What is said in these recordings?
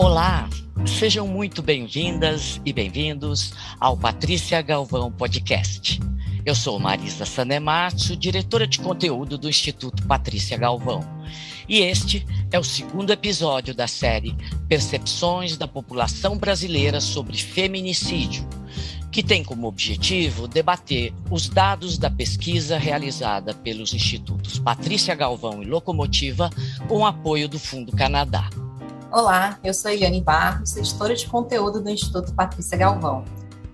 Olá, sejam muito bem-vindas e bem-vindos ao Patrícia Galvão Podcast. Eu sou Marisa Sanematsu, diretora de conteúdo do Instituto Patrícia Galvão. E este é o segundo episódio da série Percepções da População Brasileira sobre Feminicídio, que tem como objetivo debater os dados da pesquisa realizada pelos institutos Patrícia Galvão e Locomotiva com apoio do Fundo Canadá. Olá, eu sou Eliane Barros, editora de conteúdo do Instituto Patrícia Galvão.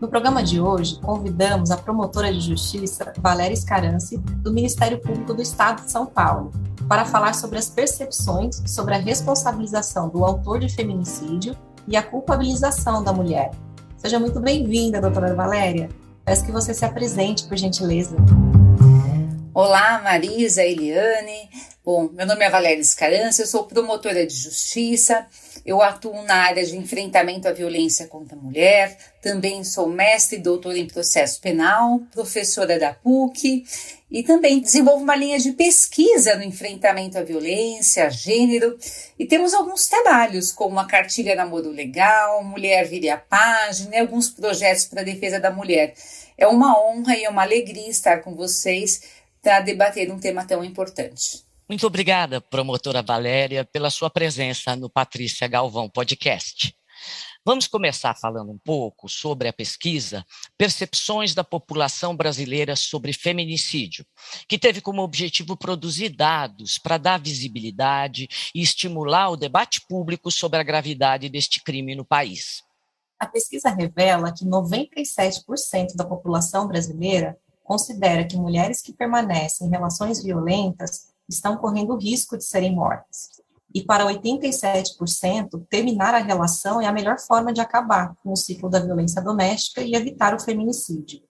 No programa de hoje, convidamos a promotora de justiça, Valéria Scaranci, do Ministério Público do Estado de São Paulo, para falar sobre as percepções sobre a responsabilização do autor de feminicídio e a culpabilização da mulher. Seja muito bem-vinda, doutora Valéria. Peço que você se apresente, por gentileza. Olá, Marisa, Eliane. Bom, meu nome é Valéria Scaranci, eu sou promotora de justiça, eu atuo na área de enfrentamento à violência contra a mulher, também sou mestre e doutora em processo penal, professora da PUC e também desenvolvo uma linha de pesquisa no enfrentamento à violência, gênero, e temos alguns trabalhos como a Cartilha Namoro Legal, Mulher Vire a Página e alguns projetos para a defesa da mulher. É uma honra e é uma alegria estar com vocês para debater um tema tão importante. Muito obrigada, promotora Valéria, pela sua presença no Patrícia Galvão Podcast. Vamos começar falando um pouco sobre a pesquisa Percepções da População Brasileira sobre Feminicídio, que teve como objetivo produzir dados para dar visibilidade e estimular o debate público sobre a gravidade deste crime no país. A pesquisa revela que 97% da população brasileira considera que mulheres que permanecem em relações violentas estão correndo risco de serem mortas. E para 87%, terminar a relação é a melhor forma de acabar com o ciclo da violência doméstica e evitar o feminicídio.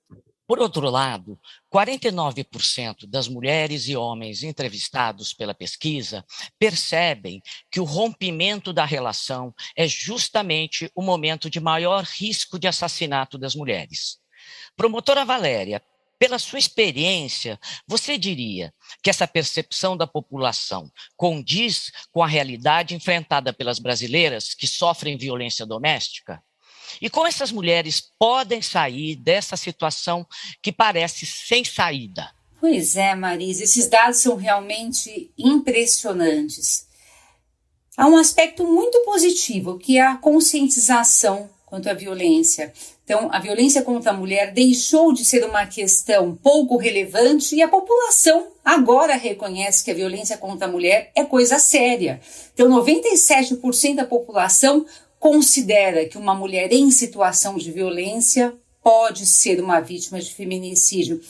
Por outro lado, 49% das mulheres e homens entrevistados pela pesquisa percebem que o rompimento da relação é justamente o momento de maior risco de assassinato das mulheres. Promotora Valéria, pela sua experiência, você diria que essa percepção da população condiz com a realidade enfrentada pelas brasileiras que sofrem violência doméstica? E como essas mulheres podem sair dessa situação que parece sem saída? Pois é, Marisa, esses dados são realmente impressionantes. Há um aspecto muito positivo, que é a conscientização quanto à violência. Então, a violência contra a mulher deixou de ser uma questão pouco relevante e a população agora reconhece que a violência contra a mulher é coisa séria. Então, 97% da população considera que uma mulher em situação de violência pode ser uma vítima de feminicídio.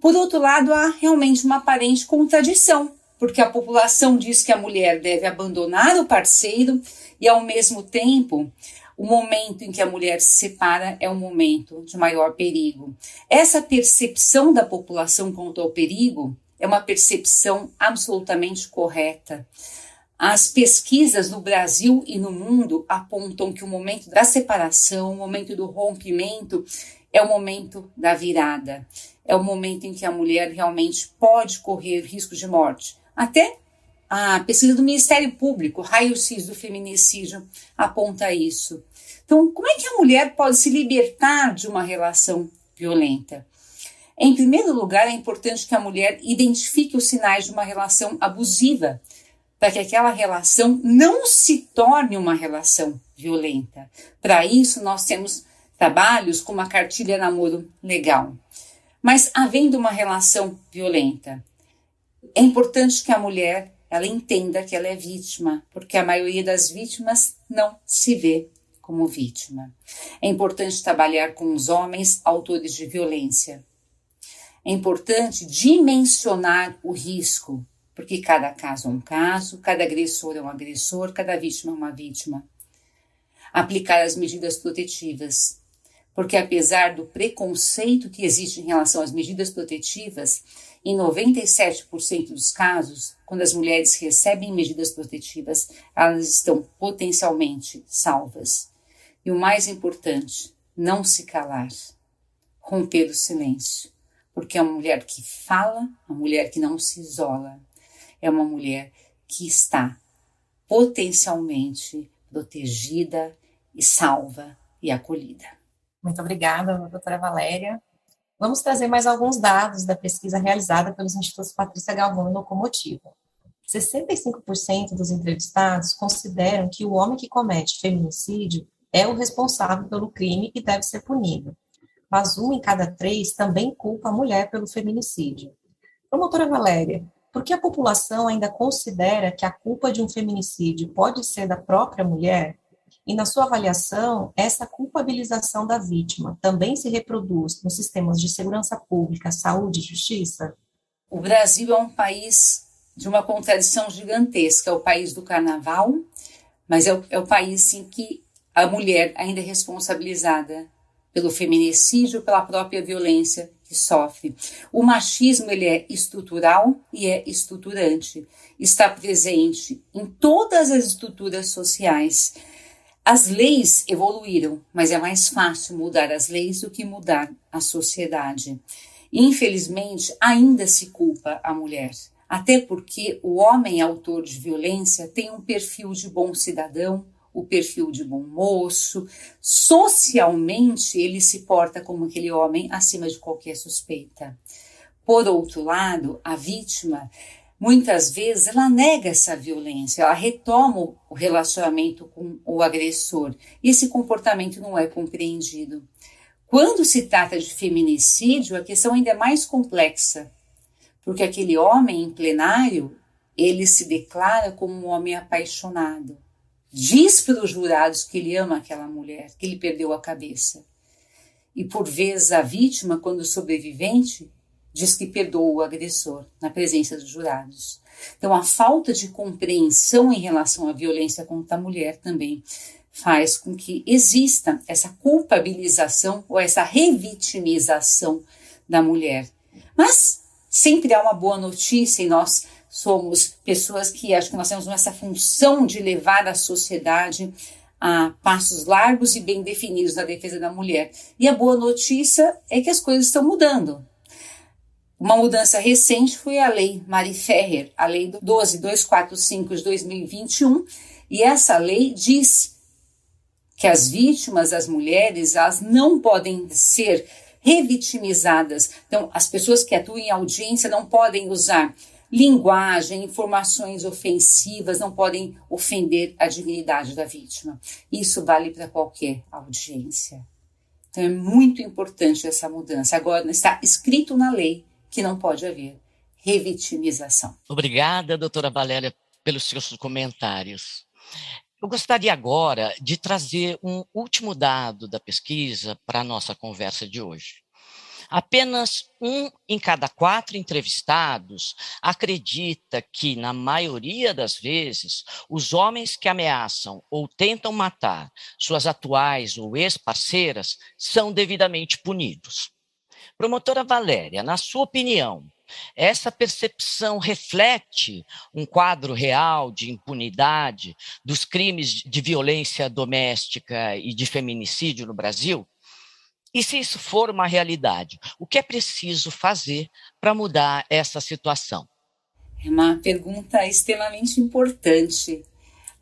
Por outro lado, há realmente uma aparente contradição, porque a população diz que a mulher deve abandonar o parceiro e, ao mesmo tempo, o momento em que a mulher se separa é um momento de maior perigo. Essa percepção da população quanto ao perigo é uma percepção absolutamente correta. As pesquisas no Brasil e no mundo apontam que o momento da separação, o momento do rompimento, é o momento da virada. É o momento em que a mulher realmente pode correr risco de morte. Até a pesquisa do Ministério Público, raio-x do feminicídio, aponta isso. Então, como é que a mulher pode se libertar de uma relação violenta? Em primeiro lugar, é importante que a mulher identifique os sinais de uma relação abusiva, para que aquela relação não se torne uma relação violenta. Para isso, nós temos trabalhos como a Cartilha Namoro Legal. Mas, havendo uma relação violenta, é importante que a mulher ela entenda que ela é vítima, porque a maioria das vítimas não se vê como vítima. É importante trabalhar com os homens autores de violência. É importante dimensionar o risco, porque cada caso é um caso, cada agressor é um agressor, cada vítima é uma vítima. Aplicar as medidas protetivas, porque apesar do preconceito que existe em relação às medidas protetivas, em 97% dos casos, quando as mulheres recebem medidas protetivas, elas estão potencialmente salvas. E o mais importante, não se calar, romper o silêncio, porque é uma mulher que fala, uma mulher que não se isola, é uma mulher que está potencialmente protegida e salva e acolhida. Muito obrigada, doutora Valéria. Vamos trazer mais alguns dados da pesquisa realizada pelos Institutos Patrícia Galvão e Locomotiva. 65% dos entrevistados consideram que o homem que comete feminicídio é o responsável pelo crime e deve ser punido. Mas 1 em cada 3 também culpa a mulher pelo feminicídio. Promotora Valéria, por que a população ainda considera que a culpa de um feminicídio pode ser da própria mulher? E, na sua avaliação, essa culpabilização da vítima também se reproduz nos sistemas de segurança pública, saúde e justiça? O Brasil é um país de uma contradição gigantesca. É o país do carnaval, mas é o país em que a mulher ainda é responsabilizada pelo feminicídio, pela própria violência que sofre. O machismo, ele é estrutural e é estruturante. Está presente em todas as estruturas sociais. As leis evoluíram, mas é mais fácil mudar as leis do que mudar a sociedade. Infelizmente, ainda se culpa a mulher, até porque o homem autor de violência tem um perfil de bom cidadão, o perfil de bom moço. Socialmente, ele se porta como aquele homem acima de qualquer suspeita. Por outro lado, a vítima, muitas vezes, ela nega essa violência, ela retoma o relacionamento com o agressor. E esse comportamento não é compreendido. Quando se trata de feminicídio, a questão ainda é mais complexa, porque aquele homem em plenário, ele se declara como um homem apaixonado. Diz para os jurados que ele ama aquela mulher, que ele perdeu a cabeça. E por vezes a vítima, quando sobrevivente, diz que perdoa o agressor na presença dos jurados. Então, a falta de compreensão em relação à violência contra a mulher também faz com que exista essa culpabilização ou essa revitimização da mulher. Mas sempre há uma boa notícia e nós somos pessoas que acho que nós temos essa função de levar a sociedade a passos largos e bem definidos na defesa da mulher. E a boa notícia é que as coisas estão mudando. Uma mudança recente foi a Lei Mari Ferrer, a Lei 12.245 de 2021, e essa lei diz que as vítimas, as mulheres, elas não podem ser revitimizadas. Então, as pessoas que atuam em audiência não podem usar linguagem, informações ofensivas, não podem ofender a dignidade da vítima. Isso vale para qualquer audiência. Então, é muito importante essa mudança. Agora, está escrito na lei que não pode haver revitimização. Obrigada, doutora Valéria, pelos seus comentários. Eu gostaria agora de trazer um último dado da pesquisa para a nossa conversa de hoje. Apenas 1 em cada 4 entrevistados acredita que, na maioria das vezes, os homens que ameaçam ou tentam matar suas atuais ou ex-parceiras são devidamente punidos. Promotora Valéria, na sua opinião, essa percepção reflete um quadro real de impunidade dos crimes de violência doméstica e de feminicídio no Brasil? E se isso for uma realidade, o que é preciso fazer para mudar essa situação? É uma pergunta extremamente importante,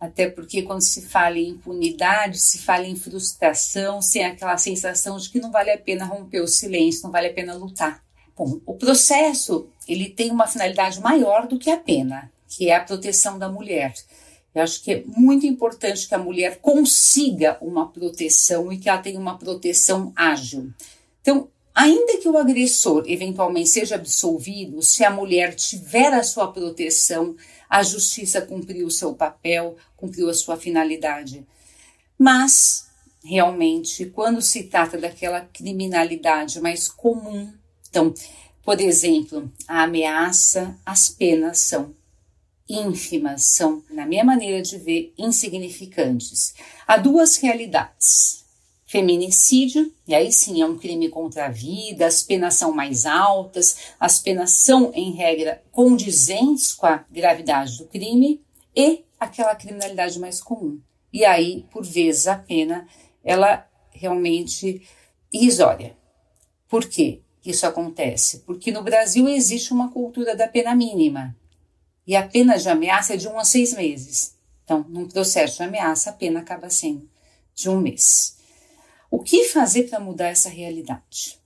até porque quando se fala em impunidade, se fala em frustração, sem aquela sensação de que não vale a pena romper o silêncio, não vale a pena lutar. Bom, o processo ele tem uma finalidade maior do que a pena, que é a proteção da mulher. Eu acho que é muito importante que a mulher consiga uma proteção e que ela tenha uma proteção ágil. Então, ainda que o agressor eventualmente seja absolvido, se a mulher tiver a sua proteção, a justiça cumpriu o seu papel, cumpriu a sua finalidade. Mas, realmente, quando se trata daquela criminalidade mais comum, então, por exemplo, a ameaça, as penas são ínfimas, são, na minha maneira de ver, insignificantes. Há 2 realidades. Feminicídio, e aí sim é um crime contra a vida, as penas são mais altas, as penas são, em regra, condizentes com a gravidade do crime, e aquela criminalidade mais comum. E aí, por vezes, a pena, ela realmente irrisória. Por quê que isso acontece? Porque no Brasil existe uma cultura da pena mínima. E a pena de ameaça é de 1 a 6 meses. Então, num processo de ameaça, a pena acaba sendo de 1 mês. O que fazer para mudar essa realidade?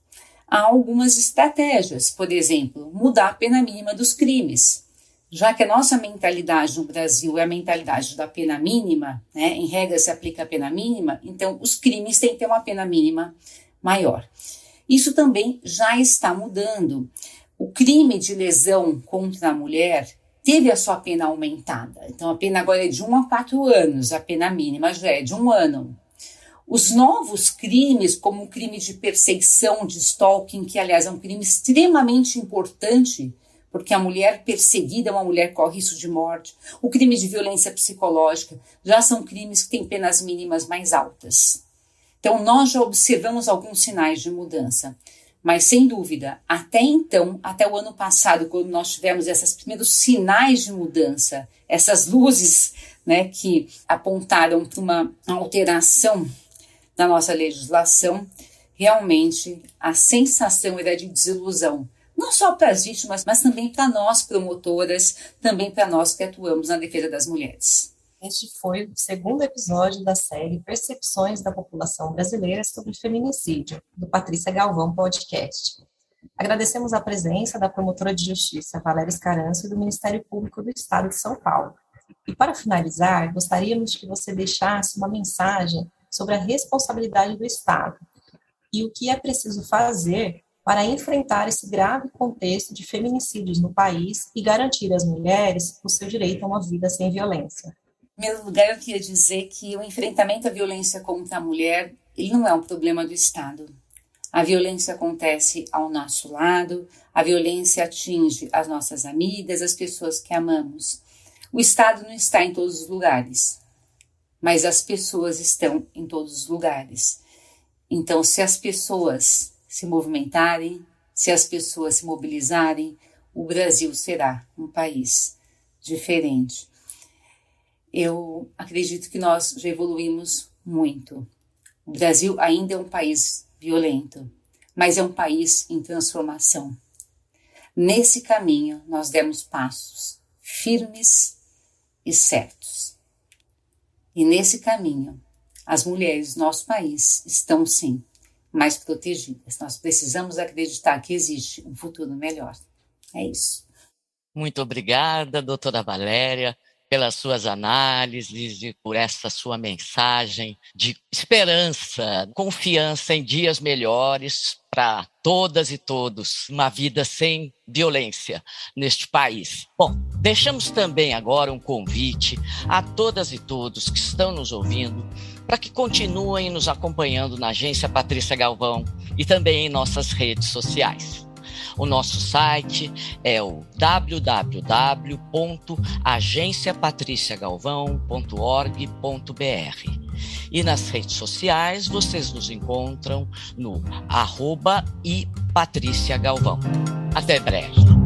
Há algumas estratégias, por exemplo, mudar a pena mínima dos crimes. Já que a nossa mentalidade no Brasil é a mentalidade da pena mínima, né, em regra se aplica a pena mínima, então os crimes têm que ter uma pena mínima maior. Isso também já está mudando. O crime de lesão contra a mulher teve a sua pena aumentada. Então a pena agora é de 1 a 4 anos, a pena mínima já é de 1 ano. Os novos crimes, como o crime de perseguição, de stalking, que aliás é um crime extremamente importante, porque a mulher perseguida é uma mulher que corre risco de morte. O crime de violência psicológica já são crimes que têm penas mínimas mais altas. Então, nós já observamos alguns sinais de mudança. Mas, sem dúvida, até então, até o ano passado, quando nós tivemos esses primeiros sinais de mudança, essas luzes, né, que apontaram para uma alteração na nossa legislação, realmente a sensação era de desilusão. Não só para as vítimas, mas também para nós promotoras, também para nós que atuamos na defesa das mulheres. Este foi o segundo episódio da série Percepções da População Brasileira sobre Feminicídio, do Patrícia Galvão Podcast. Agradecemos a presença da promotora de justiça Valéria Scarancio e do Ministério Público do Estado de São Paulo. E para finalizar, gostaríamos que você deixasse uma mensagem sobre a responsabilidade do Estado e o que é preciso fazer para enfrentar esse grave contexto de feminicídios no país e garantir às mulheres o seu direito a uma vida sem violência. Em primeiro lugar, eu queria dizer que o enfrentamento à violência contra a mulher, ele não é um problema do Estado. A violência acontece ao nosso lado, a violência atinge as nossas amigas, as pessoas que amamos. O Estado não está em todos os lugares, mas as pessoas estão em todos os lugares. Então, se as pessoas se movimentarem, se as pessoas se mobilizarem, o Brasil será um país diferente. Eu acredito que nós já evoluímos muito. O Brasil ainda é um país violento, mas é um país em transformação. Nesse caminho, nós demos passos firmes e certos. E nesse caminho, as mulheres do nosso país estão, sim, mais protegidas. Nós precisamos acreditar que existe um futuro melhor. É isso. Muito obrigada, doutora Valéria, pelas suas análises e por essa sua mensagem de esperança, confiança em dias melhores para todas e todos, uma vida sem violência neste país. Bom, deixamos também agora um convite a todas e todos que estão nos ouvindo para que continuem nos acompanhando na Agência Patrícia Galvão e também em nossas redes sociais. O nosso site é o www.agenciapatriciagalvão.org.br e nas redes sociais vocês nos encontram no @ipatriciagalvão. Até breve.